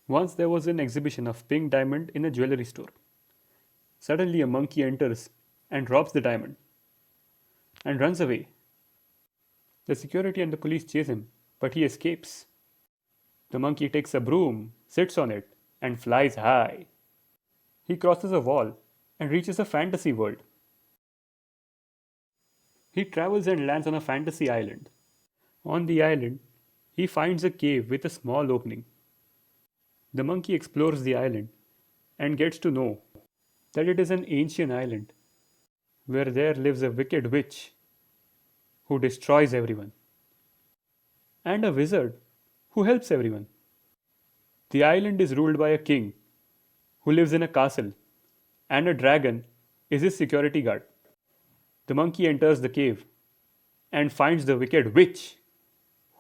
Once there was an exhibition of pink diamond in a jewelry store. Suddenly, a monkey enters and robs the diamond and runs away. The security and the police chase him, but he escapes. The monkey takes a broom, sits on it, and flies high. He crosses a wall and reaches a fantasy world. He travels and lands on a fantasy island. On the island, he finds a cave with a small opening. The monkey explores the island and gets to know that it is an ancient island where there lives a wicked witch who destroys everyone, and a wizard who helps everyone. The island is ruled by a king who lives in a castle, and a dragon is his security guard. The monkey enters the cave and finds the wicked witch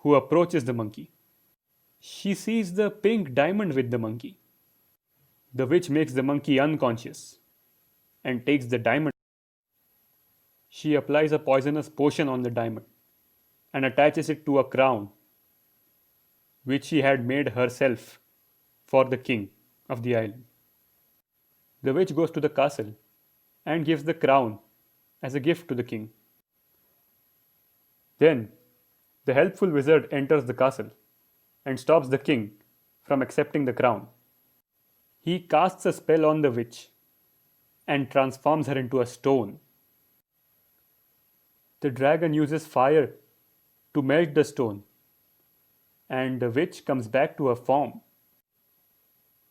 who approaches the monkey. She sees the pink diamond with the monkey. The witch makes the monkey unconscious and takes the diamond. She applies a poisonous potion on the diamond and attaches it to a crown which she had made herself for the king of the island. The witch goes to the castle and gives the crown as a gift to the king. Then the helpful wizard enters the castle and stops the king from accepting the crown. He casts a spell on the witch and transforms her into a stone. The dragon uses fire to melt the stone, and the witch comes back to her form.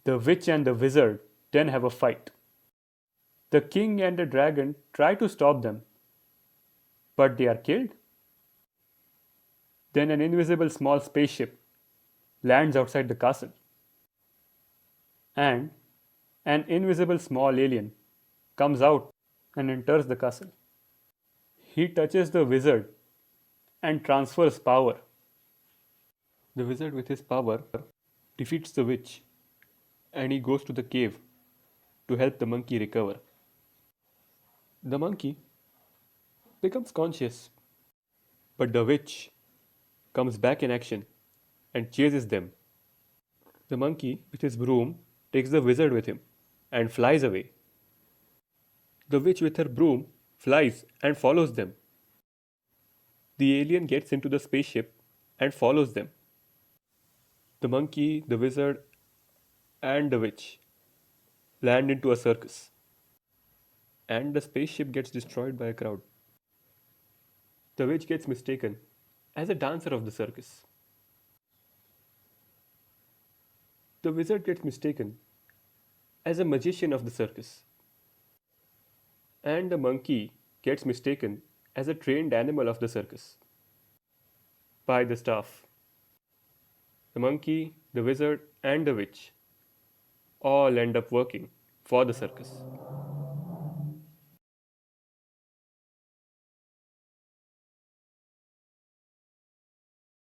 The witch and the wizard then have a fight. The king and the dragon try to stop them, but they are killed. Then an invisible small spaceship lands outside the castle, and an invisible small alien comes out and enters the castle. He touches the wizard and transfers power. The wizard, with his power, defeats the witch and he goes to the cave to help the monkey recover. The monkey becomes conscious, but the witch comes back in action and chases them. The monkey, with his broom, takes the wizard with him and flies away. The witch, with her broom, flies and follows them. The alien gets into the spaceship and follows them. The monkey, the wizard, and the witch land into a circus, and the spaceship gets destroyed by a crowd. The witch gets mistaken as a dancer of the circus. The wizard gets mistaken as a magician of the circus. And the monkey gets mistaken as a trained animal of the circus by the staff. The monkey, the wizard, and the witch all end up working for the circus.